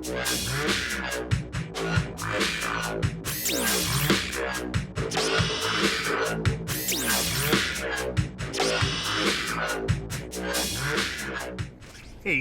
Hey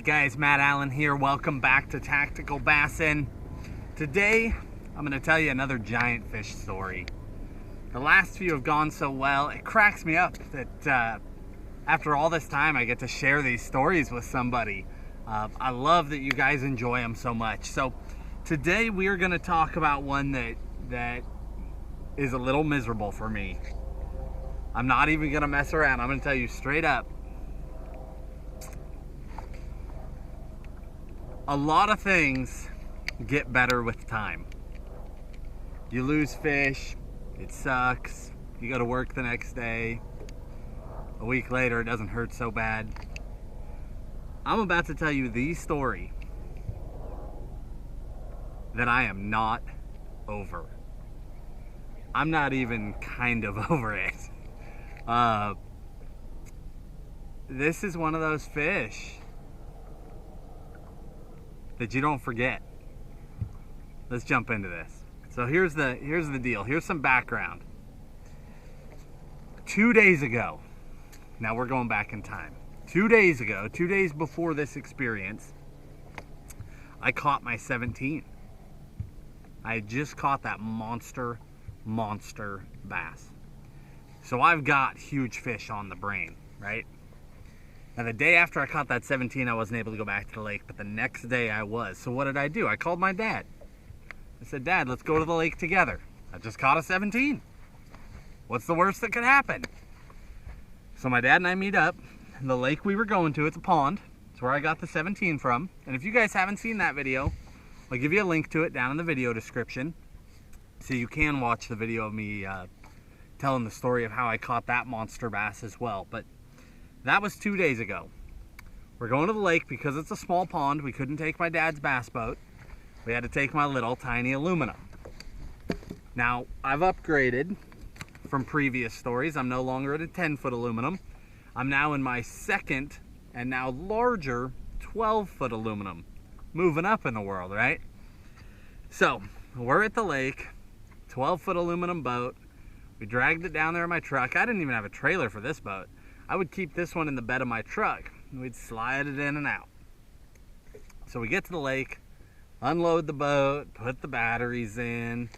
guys, Matt Allen here. Welcome back to Tactical Bassin. Today, I'm going to tell you another giant fish story. The last few have gone so well, it cracks me up that after all this time I get to share these stories with somebody. I love that you guys enjoy them so much. So today we are going to talk about one that is a little miserable for me. I'm not even going to mess around. I'm going to tell you straight up. A lot of things get better with time. You lose fish, it sucks, you go to work the next day, a week later it doesn't hurt so bad. I'm about to tell you the story that I am not over. I'm not even kind of over it. This is one of those fish that you don't forget. Let's jump into this. So here's the deal. Here's some background. 2 days ago, now we're going back in time. 2 days ago, 2 days before this experience, I caught my 17. I had just caught that monster bass. So I've got huge fish on the brain, right? Now the day after I caught that 17, I wasn't able to go back to the lake, but the next day I was. So what did I do? I called my dad. I said, Dad, let's go to the lake together. I just caught a 17. What's the worst that could happen? So my dad and I meet up. And the lake we were going to, it's a pond. It's where I got the 17 from. And if you guys haven't seen that video, I'll give you a link to it down in the video description. So you can watch the video of me telling the story of how I caught that monster bass as well. But that was 2 days ago. We're going to the lake because it's a small pond. We couldn't take my dad's bass boat. We had to take my little tiny aluminum. Now, I've upgraded from previous stories. I'm no longer at a 10-foot aluminum. I'm now in my second and now larger 12-foot aluminum. Moving up in the world, right? So, we're at the lake, 12-foot aluminum boat. We dragged it down there in my truck. I didn't even have a trailer for this boat. I would keep this one in the bed of my truck, and we'd slide it in and out. So we get to the lake, unload the boat, put the batteries in.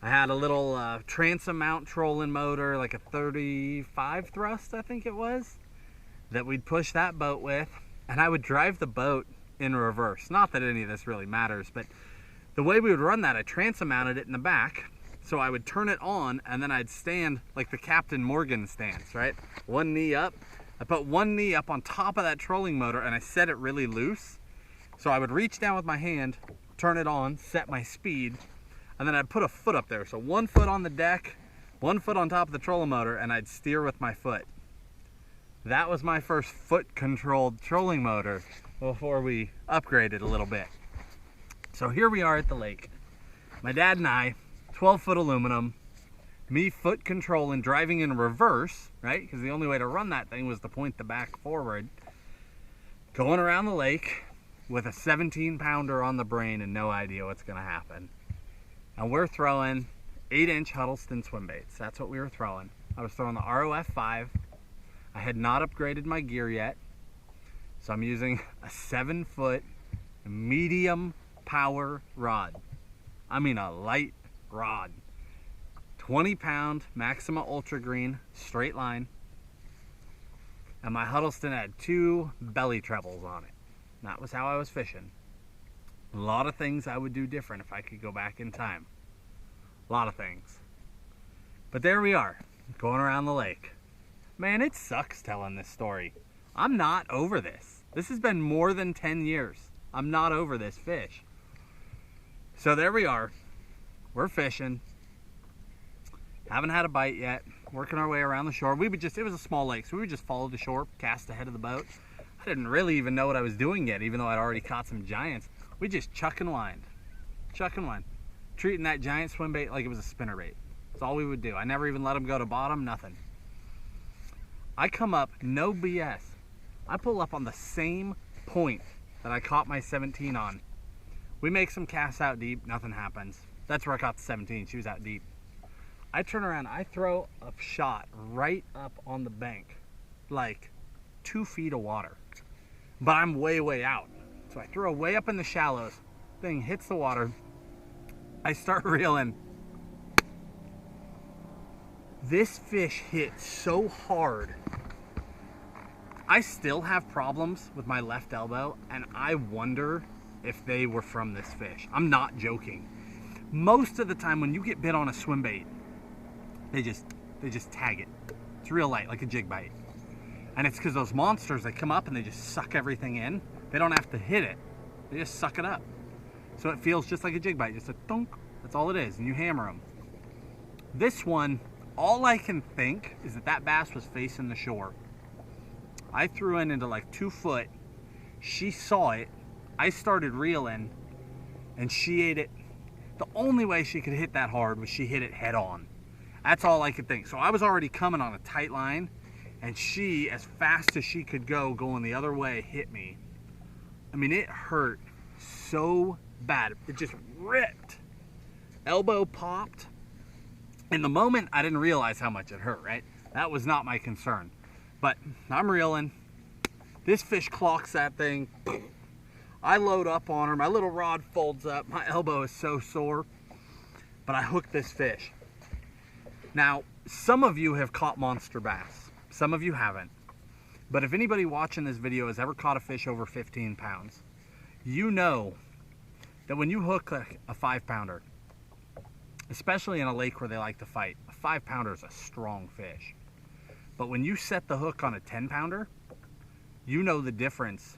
I had a little transom mount trolling motor, like a 35 thrust, I think it was, that we'd push that boat with, and I would drive the boat in reverse. Not that any of this really matters, but the way we would run that, I transom mounted it in the back. So I would turn it on, and then I'd stand like the Captain Morgan stance, right? One knee up. I put one knee up on top of that trolling motor, and I set it really loose. So I would reach down with my hand, turn it on, set my speed, and then I'd put a foot up there. So 1 foot on the deck, 1 foot on top of the trolling motor, and I'd steer with my foot. That was my first foot-controlled trolling motor before we upgraded a little bit. So here we are at the lake. My dad and I, 12-foot aluminum, me foot controlling, driving in reverse, right? Because the only way to run that thing was to point the back forward. Going around the lake with a 17-pounder on the brain and no idea what's going to happen. And we're throwing 8-inch Huddleston Swimbaits. That's what we were throwing. I was throwing the ROF 5. I had not upgraded my gear yet. So I'm using a 7-foot medium power rod. I mean a light rod. 20-pound Maxima Ultra Green straight line, and my Huddleston had 2 belly trebles on it. That was how I was fishing. A lot of things I would do different if I could go back in time. A lot of things. But there we are, going around the lake. Man, it sucks telling this story. I'm not over this. This has been more than 10 years. I'm not over this fish. So there we are. We're fishing. Haven't had a bite yet. Working our way around the shore. It was a small lake, so we would just follow the shore, cast ahead of the boat. I didn't really even know what I was doing yet, even though I'd already caught some giants. We just chuck and wind. Chuck and wind. Treating that giant swim bait like it was a spinnerbait. That's all we would do. I never even let them go to bottom, nothing. I come up, no BS. I pull up on the same point that I caught my 17 on. We make some casts out deep, nothing happens. That's where I caught the 17, she was out deep. I turn around, I throw a shot right up on the bank, like 2 feet of water. But I'm way, way out. So I throw way up in the shallows, thing hits the water. I start reeling. This fish hit so hard. I still have problems with my left elbow, and I wonder if they were from this fish. I'm not joking. Most of the time when you get bit on a swim bait, they just tag it. It's real light, like a jig bite. And it's because those monsters, they come up and they just suck everything in. They don't have to hit it. They just suck it up. So it feels just like a jig bite, just a thunk. That's all it is, and you hammer them. This one, all I can think is that bass was facing the shore. I threw in into like 2 foot. She saw it. I started reeling, and she ate it. The only way she could hit that hard was she hit it head on. That's all I could think. So I was already coming on a tight line, and she, as fast as she could go, going the other way, hit me. I mean, it hurt so bad. It just ripped. Elbow popped. In the moment, I didn't realize how much it hurt, right? That was not my concern. But I'm reeling. This fish clocks that thing. I load up on her. My little rod folds up. My elbow is so sore. But I hooked this fish. Now, some of you have caught monster bass. Some of you haven't. But if anybody watching this video has ever caught a fish over 15 pounds, you know that when you hook a 5-pounder, especially in a lake where they like to fight, a 5-pounder is a strong fish. But when you set the hook on a 10-pounder, you know the difference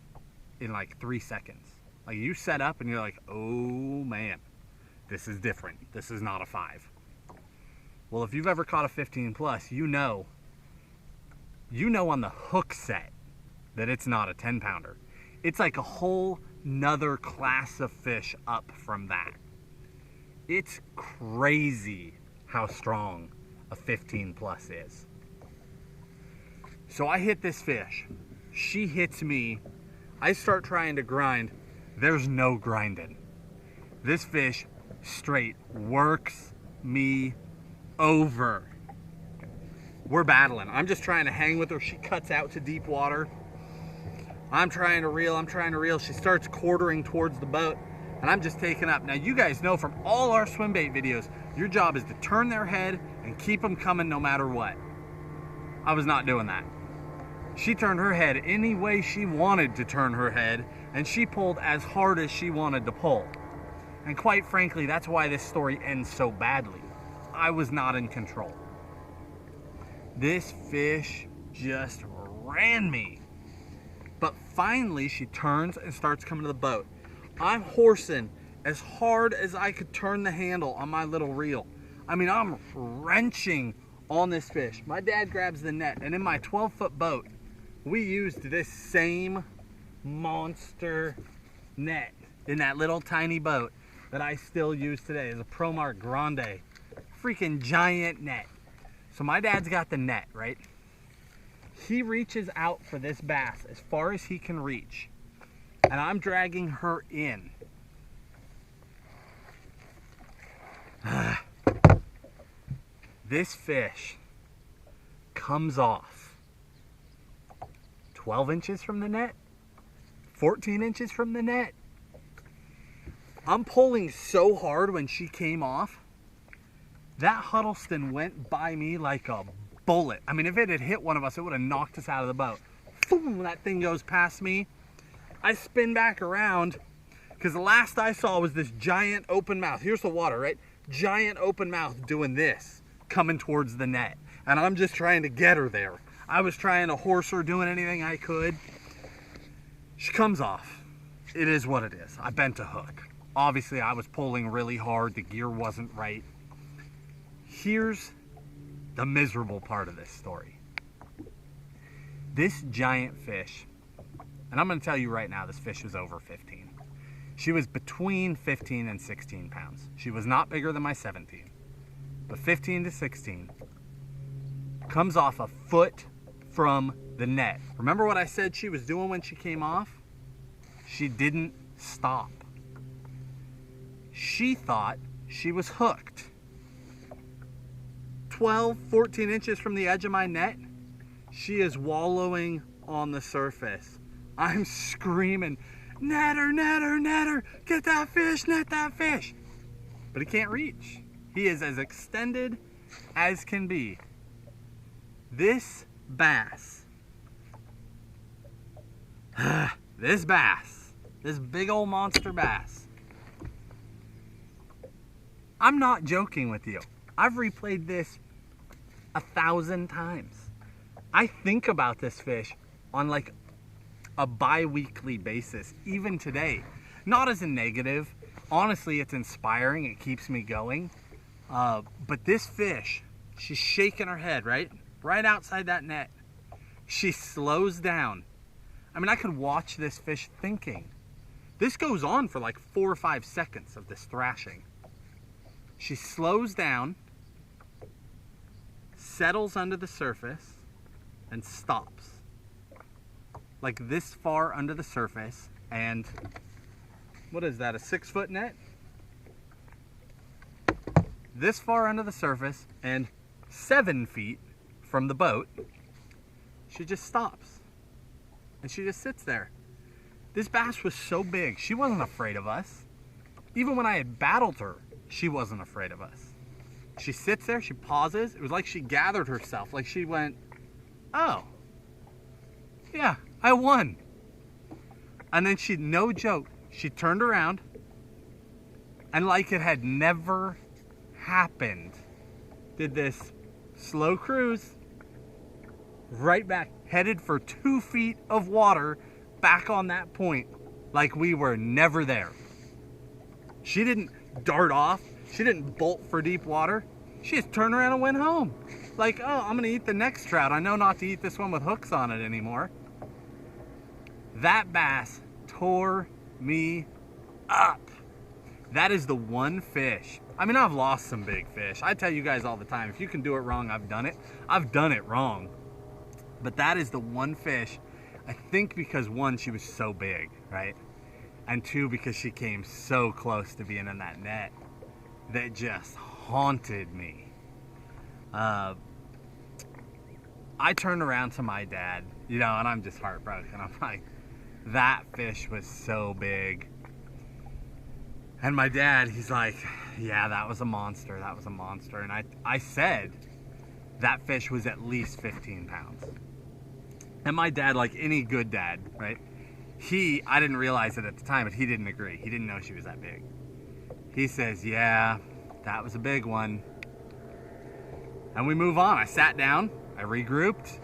in like 3 seconds. Like, you set up and you're like, oh man, this is different. This is not a 5. Well, if you've ever caught a 15 plus, you know on the hook set that it's not a 10-pounder. It's like a whole nother class of fish up from that. It's crazy how strong a 15 plus is. So I hit this fish. She hits me. I start trying to grind. There's no grinding. This fish straight works me over. We're battling. I'm just trying to hang with her. She cuts out to deep water. I'm trying to reel. She starts quartering towards the boat, and I'm just taking up. Now, you guys know from all our swim bait videos, your job is to turn their head and keep them coming no matter what. I was not doing that. She turned her head any way she wanted to turn her head, and she pulled as hard as she wanted to pull. And quite frankly, that's why this story ends so badly. I was not in control. This fish just ran me. But finally, she turns and starts coming to the boat. I'm horsing as hard as I could turn the handle on my little reel. I mean, I'm wrenching on this fish. My dad grabs the net, and in my 12-foot boat, we used this same monster net in that little tiny boat that I still use today. It's a Promar Grande, freaking giant net. So my dad's got the net, right? He reaches out for this bass as far as he can reach, and I'm dragging her in. This fish comes off 12 inches from the net, 14 inches from the net. I'm pulling so hard when she came off, that Huddleston went by me like a bullet. I mean, if it had hit one of us, it would have knocked us out of the boat. Boom, that thing goes past me. I spin back around, because the last I saw was this giant open mouth. Here's the water, right? Giant open mouth doing this, coming towards the net. And I'm just trying to get her there. I was trying to horse her, doing anything I could. She comes off. It is what it is. I bent a hook. Obviously, I was pulling really hard. The gear wasn't right. Here's the miserable part of this story. This giant fish, and I'm going to tell you right now, this fish was over 15. She was between 15 and 16 pounds. She was not bigger than my 17, but 15 to 16. Comes off a foot from the net. Remember what I said she was doing when she came off? She didn't stop. she thought she was hooked. 12, 14 inches from the edge of my net, she is wallowing on the surface. I'm screaming, net her, net her, net her, get that fish, net that fish. But he can't reach. He is as extended as can be. This bass, this big old monster bass, I'm not joking with you. I've replayed this 1,000 times. I think about this fish on like a bi-weekly basis, even today. Not as a negative. Honestly, it's inspiring. It keeps me going. But this fish, she's shaking her head, right? Right outside that net. She slows down. I mean, I could watch this fish thinking. This goes on for like 4 or 5 seconds of this thrashing. She slows down, settles under the surface, and stops. Like this far under the surface, and what is that, a 6-foot net? This far under the surface and 7 feet from the boat, she just stops. And she just sits there. This bass was so big, she wasn't afraid of us. Even when I had battled her, she wasn't afraid of us. She sits there, she pauses. It was like she gathered herself, like she went, oh, yeah, I won. And then she, no joke, she turned around and like it had never happened, did this slow cruise right back, headed for 2 feet of water back on that point like we were never there. She didn't dart off. She didn't bolt for deep water. She just turned around and went home. Like, oh, I'm gonna eat the next trout. I know not to eat this one with hooks on it anymore. That bass tore me up. That is the one fish. I mean, I've lost some big fish. I tell you guys all the time, if you can do it wrong, I've done it. I've done it wrong. But that is the one fish, I think because one, she was so big, right? And two, because she came so close to being in that net, that just haunted me. I turned around to my dad, you know, and I'm just heartbroken. I'm like, that fish was so big. And my dad, he's like, yeah, that was a monster. That was a monster. And I said that fish was at least 15 pounds. And my dad, like any good dad, right? I didn't realize it at the time, but he didn't agree. He didn't know she was that big. He says, yeah, that was a big one. And we move on. I sat down, I regrouped,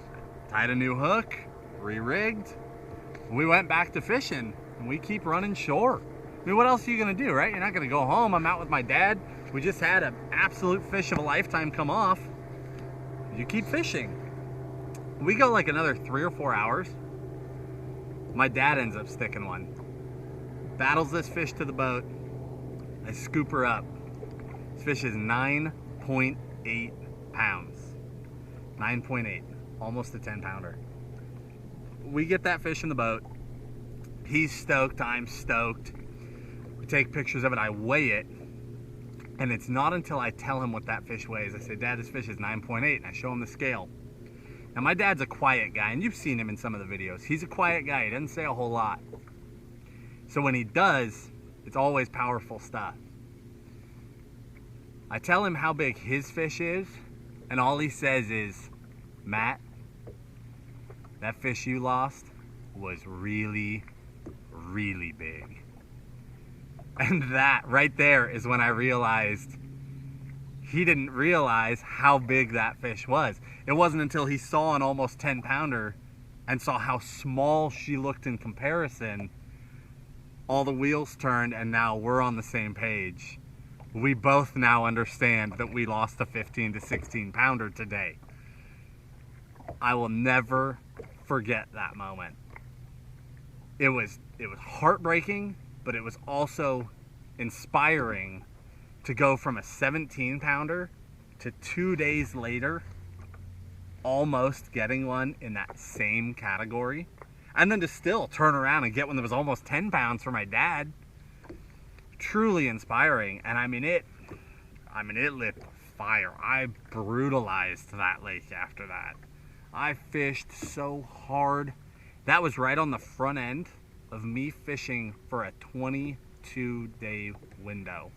tied a new hook, re-rigged. We went back to fishing, and we keep running shore. I mean, what else are you gonna do, right? You're not gonna go home. I'm out with my dad. We just had an absolute fish of a lifetime come off. You keep fishing. We go like another 3 or 4 hours. My dad ends up sticking one. Battles this fish to the boat. I scoop her up. This fish is 9.8 pounds. 9.8, almost a 10-pounder. We get that fish in the boat. He's stoked, I'm stoked. We take pictures of it, I weigh it, and it's not until I tell him what that fish weighs. I say, Dad, this fish is 9.8, and I show him the scale. Now, my dad's a quiet guy, and you've seen him in some of the videos. He's a quiet guy. He doesn't say a whole lot. So when he does, it's always powerful stuff. I tell him how big his fish is, and all he says is, Matt, that fish you lost was really, really big. And that right there is when I realized he didn't realize how big that fish was. It wasn't until he saw an almost 10-pounder and saw how small she looked in comparison, all the wheels turned, and now we're on the same page. We both now understand that we lost a 15 to 16-pounder today. I will never forget that moment. It was heartbreaking, but it was also inspiring to go from a 17-pounder to 2 days later almost getting one in that same category, and then to still turn around and get one that was almost 10 pounds for my dad. truly inspiring. And I mean, it lit fire. I brutalized that lake after that. I fished so hard. That was right on the front end of me fishing for a 22-day window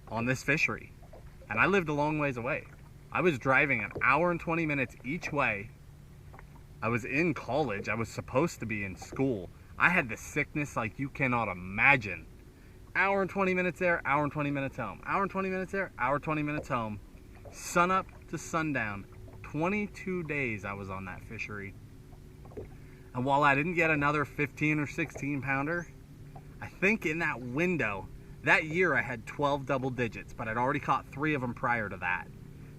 on this fishery. And I lived a long ways away. I was driving an hour and 20 minutes each way. I was in college. I was supposed to be in school. I had the sickness like you cannot imagine. Hour and 20 minutes there, hour and 20 minutes home. Hour and 20 minutes there, hour 20 minutes home. Sun up to sundown. 22 days I was on that fishery. And while I didn't get another 15 or 16 pounder, I think in that window, that year I had 12 double digits, but I'd already caught 3 of them prior to that.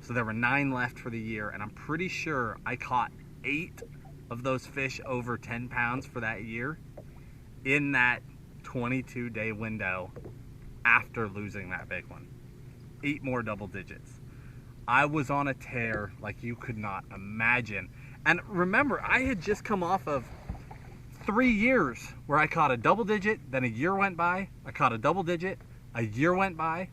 So there were 9 left for the year, and I'm pretty sure I caught 8 of those fish over 10 pounds for that year in that 22-day window after losing that big one. 8 more double digits. I was on a tear like you could not imagine. And remember, I had just come off of 3 years where I caught a double digit, then a year went by, I caught a double digit, a year went by,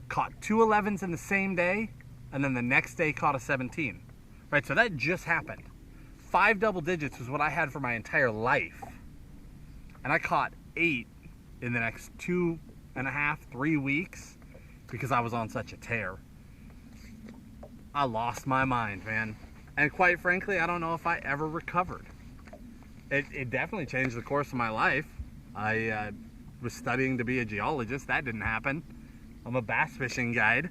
caught 2 11s in the same day, and then the next day caught a 17. Right, so that just happened. 5 double digits was what I had for my entire life. And I caught 8 in the next 2.5, 3 weeks because I was on such a tear. I lost my mind, man. And quite frankly, I don't know if I ever recovered. It definitely changed the course of my life. I was studying to be a geologist. That didn't happen. I'm a bass fishing guide.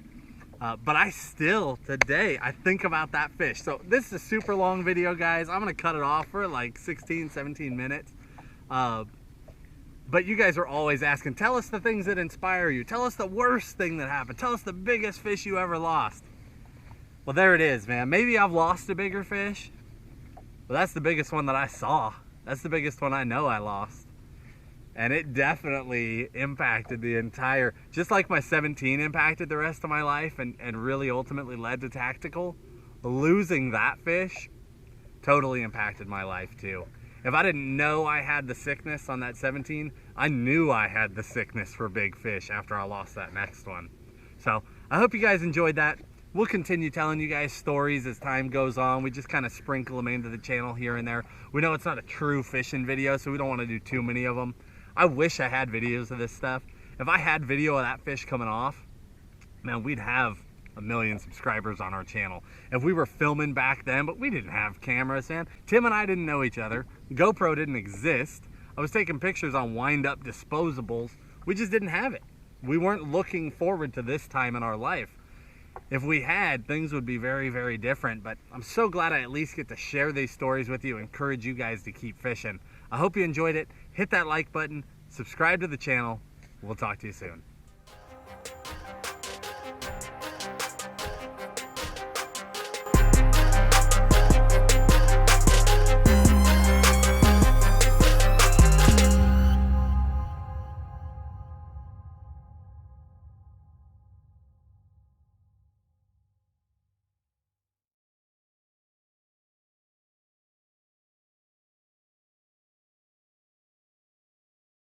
But I still, today, I think about that fish. So this is a super long video, guys. I'm going to cut it off for like 16, 17 minutes. But you guys are always asking, tell us the things that inspire you. Tell us the worst thing that happened. Tell us the biggest fish you ever lost. Well, there it is, man. Maybe I've lost a bigger fish, but that's the biggest one that I saw. That's the biggest one I know I lost. And it definitely impacted the entire, just like my 17 impacted the rest of my life and really ultimately led to Tactical, losing that fish totally impacted my life too. If I didn't know I had the sickness on that 17, I knew I had the sickness for big fish after I lost that next one. So I hope you guys enjoyed that. We'll continue telling you guys stories as time goes on. We just kind of sprinkle them into the channel here and there. We know it's not a true fishing video, so we don't want to do too many of them. I wish I had videos of this stuff. If I had video of that fish coming off, man, we'd have 1 million subscribers on our channel. If we were filming back then, but we didn't have cameras, man. Tim and I didn't know each other. GoPro didn't exist. I was taking pictures on wind-up disposables. We just didn't have it. We weren't looking forward to this time in our life. If we had, things would be very, very different, but I'm so glad I at least get to share these stories with you, encourage you guys to keep fishing. I hope you enjoyed it. Hit that like button, subscribe to the channel. We'll talk to you soon.